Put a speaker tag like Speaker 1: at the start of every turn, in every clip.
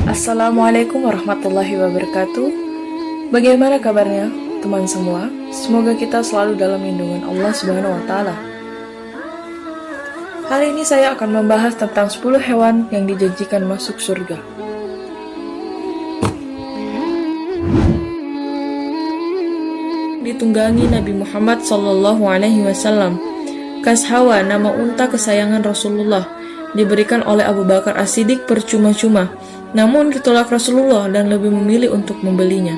Speaker 1: Assalamualaikum warahmatullahi wabarakatuh. Bagaimana kabarnya teman semua? Semoga kita selalu dalam lindungan Allah Subhanahu wa taala. Hari ini saya akan membahas tentang 10 hewan yang dijanjikan masuk surga. Ditunggangi Nabi Muhammad SAW. Kashawa, nama unta kesayangan Rasulullah, diberikan oleh Abu Bakar As-Siddiq percuma-cuma. Namun ditolak Rasulullah dan lebih memilih untuk membelinya.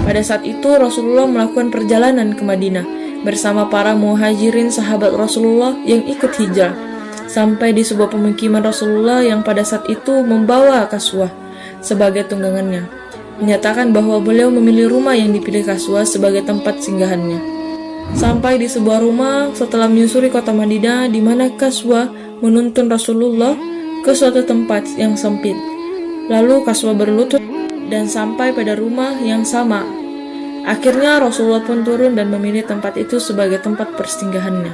Speaker 1: Pada saat itu Rasulullah melakukan perjalanan ke Madinah bersama para muhajirin sahabat Rasulullah yang ikut hijrah. Sampai di sebuah pemukiman Rasulullah yang pada saat itu membawa Kaswah sebagai tunggangannya, menyatakan bahwa beliau memilih rumah yang dipilih Kaswah sebagai tempat singgahannya. Sampai di sebuah rumah setelah menyusuri kota Madinah, di mana Kaswah menuntun Rasulullah ke suatu tempat yang sempit. Lalu Kaswah berlutut dan sampai pada rumah yang sama. Akhirnya Rasulullah pun turun dan memilih tempat itu sebagai tempat persinggahannya.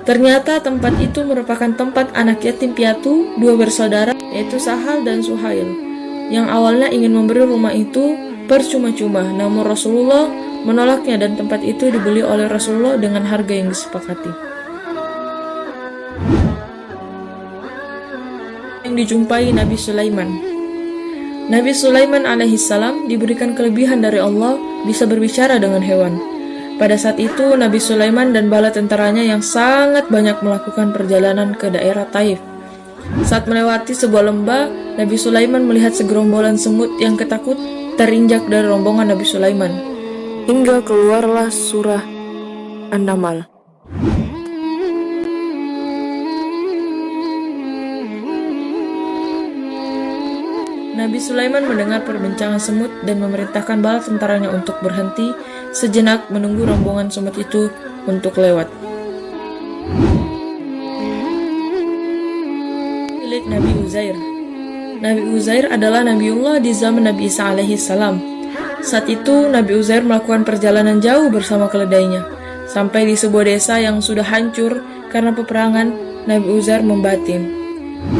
Speaker 1: Ternyata tempat itu merupakan tempat anak yatim piatu, dua bersaudara, yaitu Sahal dan Suhail, yang awalnya ingin memberi rumah itu percuma-cuma. Namun Rasulullah menolaknya dan tempat itu dibeli oleh Rasulullah dengan harga yang disepakati. Yang dijumpai Nabi Sulaiman. Nabi Sulaiman alaihissalam diberikan kelebihan dari Allah bisa berbicara dengan hewan. Pada saat itu Nabi Sulaiman dan bala tentaranya yang sangat banyak melakukan perjalanan ke daerah Taif. Saat melewati sebuah lembah, Nabi Sulaiman melihat segerombolan semut yang ketakut terinjak dari rombongan Nabi Sulaiman, hingga keluarlah surah An-Naml. Nabi Sulaiman mendengar perbincangan semut dan memerintahkan bala tentaranya untuk berhenti sejenak menunggu rombongan semut itu untuk lewat. Milik Nabi Uzair. Nabi Uzair adalah Nabiullah di zaman Nabi Isa alaihissalam. Saat itu Nabi Uzair melakukan perjalanan jauh bersama keledainya. Sampai di sebuah desa yang sudah hancur karena peperangan, Nabi Uzair membatin,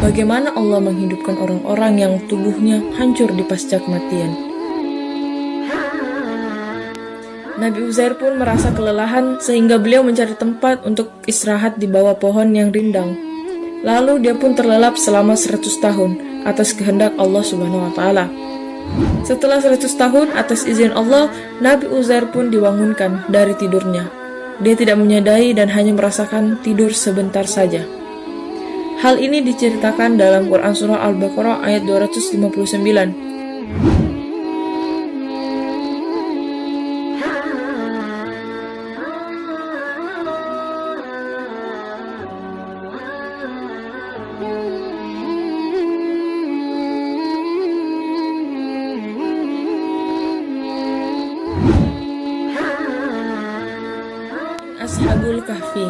Speaker 1: bagaimana Allah menghidupkan orang-orang yang tubuhnya hancur di pasca kematian. Nabi Uzair pun merasa kelelahan sehingga beliau mencari tempat untuk istirahat di bawah pohon yang rindang. Lalu dia pun terlelap selama 100 tahun atas kehendak Allah Subhanahu wa taala. Setelah 100 tahun atas izin Allah, Nabi Uzair pun dibangunkan dari tidurnya. Dia tidak menyadari dan hanya merasakan tidur sebentar saja. Hal ini diceritakan dalam Quran Surah Al-Baqarah ayat 259. Ashabul Kahfi.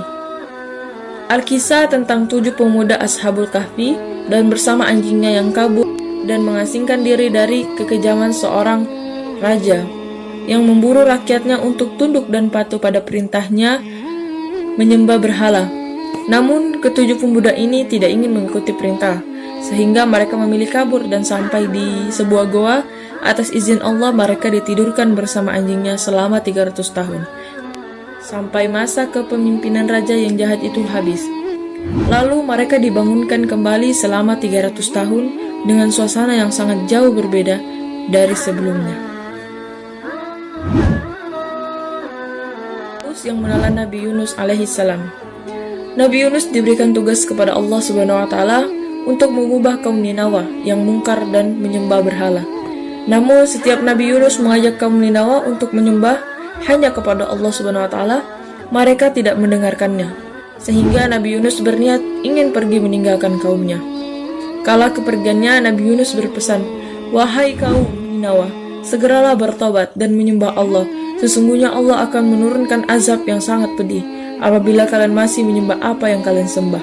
Speaker 1: Al-Kisah tentang 7 pemuda Ashabul Kahfi dan bersama anjingnya yang kabur dan mengasingkan diri dari kekejaman seorang raja yang memburu rakyatnya untuk tunduk dan patuh pada perintahnya menyembah berhala. Namun ketujuh pemuda ini tidak ingin mengikuti perintah, sehingga mereka memilih kabur dan sampai di sebuah goa. Atas izin Allah mereka ditidurkan bersama anjingnya selama 300 tahun. Sampai masa kepemimpinan raja yang jahat itu habis. Lalu mereka dibangunkan kembali selama 300 tahun dengan suasana yang sangat jauh berbeda dari sebelumnya. Yang menelan Nabi Yunus alaihissalam. Nabi Yunus diberikan tugas kepada Allah Subhanahu wa taala untuk mengubah kaum Ninawa yang mungkar dan menyembah berhala. Namun setiap Nabi Yunus mengajak kaum Ninawa untuk menyembah hanya kepada Allah Subhanahu wa taala, mereka tidak mendengarkannya, sehingga Nabi Yunus berniat ingin pergi meninggalkan kaumnya. Kala kepergiannya, Nabi Yunus berpesan, "Wahai kaum Ninawa, segeralah bertobat dan menyembah Allah. Sesungguhnya Allah akan menurunkan azab yang sangat pedih apabila kalian masih menyembah apa yang kalian sembah."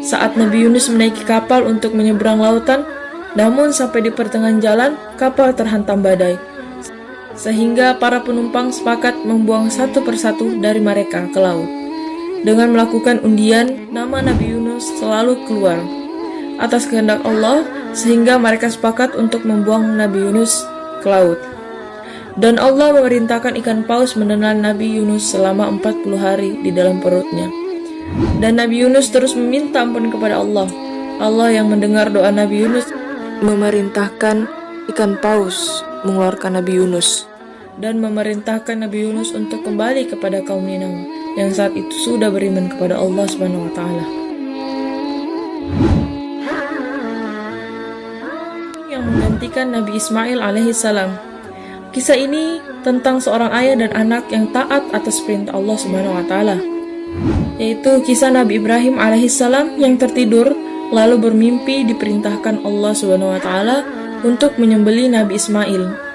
Speaker 1: Saat Nabi Yunus menaiki kapal untuk menyeberang lautan, namun sampai di pertengahan jalan, kapal terhantam badai, sehingga para penumpang sepakat membuang satu persatu dari mereka ke laut. Dengan melakukan undian, nama Nabi Yunus selalu keluar. atas kehendak Allah sehingga mereka sepakat untuk membuang Nabi Yunus ke laut. Dan Allah memerintahkan ikan paus menelan Nabi Yunus selama 40 hari di dalam perutnya. Dan Nabi Yunus terus meminta ampun kepada Allah. Allah yang mendengar doa Nabi Yunus memerintahkan ikan paus mengeluarkan Nabi Yunus dan memerintahkan Nabi Yunus untuk kembali kepada kaum Ninawa yang saat itu sudah beriman kepada Allah Subhanahu wa taala. Yang menggantikan Nabi Ismail alaihissalam. Kisah ini tentang seorang ayah dan anak yang taat atas perintah Allah Subhanahu wa taala, yaitu kisah Nabi Ibrahim alaihissalam yang tertidur lalu bermimpi diperintahkan Allah Subhanahu wa taala untuk menyembelih Nabi Ismail.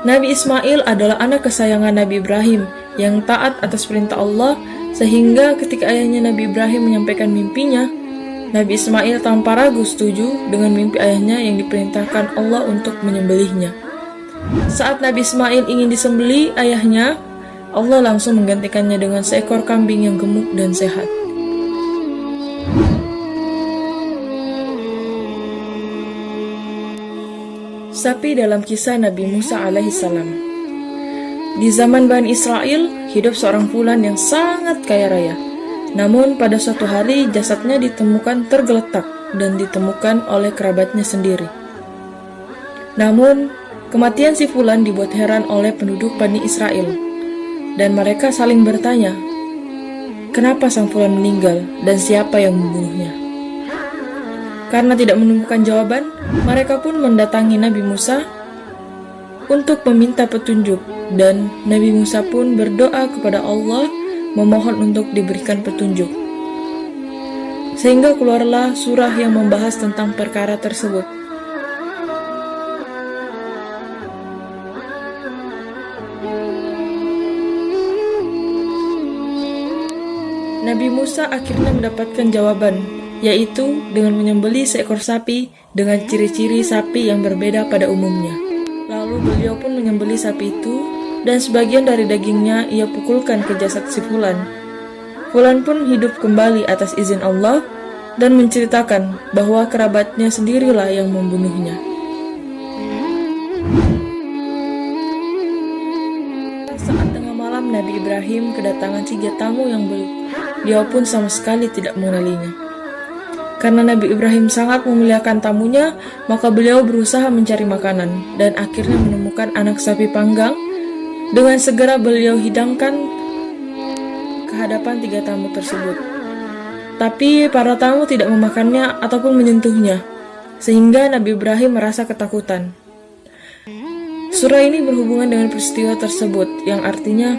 Speaker 1: Nabi Ismail adalah anak kesayangan Nabi Ibrahim yang taat atas perintah Allah, sehingga ketika ayahnya Nabi Ibrahim menyampaikan mimpinya, Nabi Ismail tanpa ragu setuju dengan mimpi ayahnya yang diperintahkan Allah untuk menyembelihnya. Saat Nabi Ismail ingin disembelih ayahnya, Allah langsung menggantikannya dengan seekor kambing yang gemuk dan sehat. Sapi dalam kisah Nabi Musa alaihissalam. Di zaman Bani Israel, hidup seorang fulan yang sangat kaya raya. Namun pada suatu hari jasadnya ditemukan tergeletak dan ditemukan oleh kerabatnya sendiri. Namun, kematian si fulan dibuat heran oleh penduduk Bani Israel. Dan mereka saling bertanya, kenapa sang fulan meninggal dan siapa yang membunuhnya? Karena tidak menemukan jawaban, mereka pun mendatangi Nabi Musa untuk meminta petunjuk, dan Nabi Musa pun berdoa kepada Allah memohon untuk diberikan petunjuk. Sehingga keluarlah surah yang membahas tentang perkara tersebut. Nabi Musa akhirnya mendapatkan jawaban, yaitu dengan menyembelih seekor sapi dengan ciri-ciri sapi yang berbeda pada umumnya. Lalu beliau pun menyembelih sapi itu, dan sebagian dari dagingnya ia pukulkan ke jasad si fulan. Fulan pun hidup kembali atas izin Allah dan menceritakan bahwa kerabatnya sendirilah yang membunuhnya. Saat tengah malam Nabi Ibrahim kedatangan 3 tamu yang beliau pun sama sekali tidak mengenalinya. Karena Nabi Ibrahim sangat memuliakan tamunya, maka beliau berusaha mencari makanan dan akhirnya menemukan anak sapi panggang. Dengan segera beliau hidangkan ke hadapan 3 tamu tersebut. Tapi para tamu tidak memakannya ataupun menyentuhnya, sehingga Nabi Ibrahim merasa ketakutan. Surah ini berhubungan dengan peristiwa tersebut, yang artinya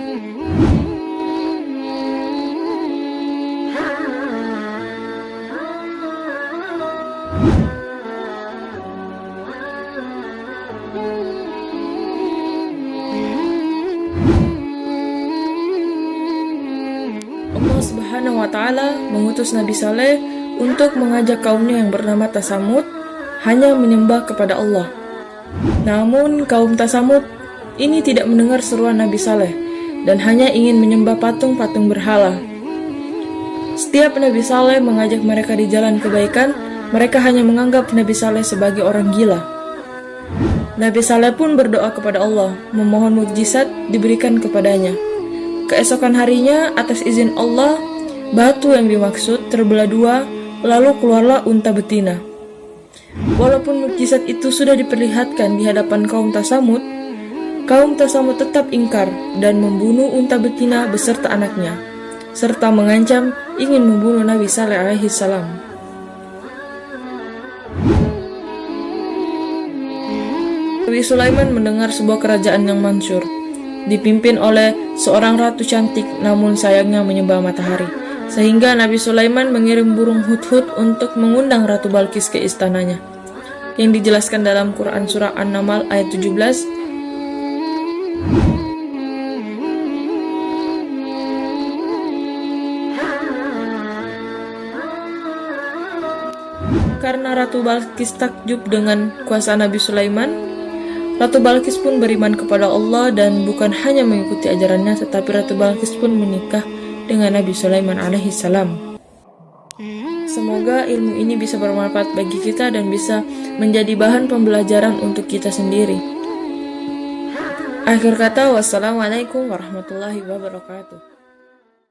Speaker 1: Allah Subhanahu wa taala mengutus Nabi Saleh untuk mengajak kaumnya yang bernama Tasamud hanya menyembah kepada Allah. Namun kaum Tasamud ini tidak mendengar seruan Nabi Saleh dan hanya ingin menyembah patung-patung berhala. Setiap Nabi Saleh mengajak mereka di jalan kebaikan, mereka hanya menganggap Nabi Saleh sebagai orang gila. Nabi Saleh pun berdoa kepada Allah, memohon mukjizat diberikan kepadanya. Keesokan harinya, atas izin Allah, batu yang dimaksud terbelah 2, lalu keluarlah unta betina. Walaupun mukjizat itu sudah diperlihatkan di hadapan kaum Tasamud tetap ingkar dan membunuh unta betina beserta anaknya, serta mengancam ingin membunuh Nabi Saleh alaihissalam. Nabi Sulaiman mendengar sebuah kerajaan yang mansur, dipimpin oleh seorang ratu cantik namun sayangnya menyembah matahari. Sehingga Nabi Sulaiman mengirim burung hudhud untuk mengundang Ratu Balkis ke istananya, yang dijelaskan dalam Quran Surah An-Naml ayat 17. Karena Ratu Balkis takjub dengan kuasa Nabi Sulaiman, Ratu Balkis pun beriman kepada Allah dan bukan hanya mengikuti ajarannya, tetapi Ratu Balkis pun menikah dengan Nabi Sulaiman alaihissalam. Semoga ilmu ini bisa bermanfaat bagi kita dan bisa menjadi bahan pembelajaran untuk kita sendiri. Akhir kata, wassalamualaikum warahmatullahi wabarakatuh.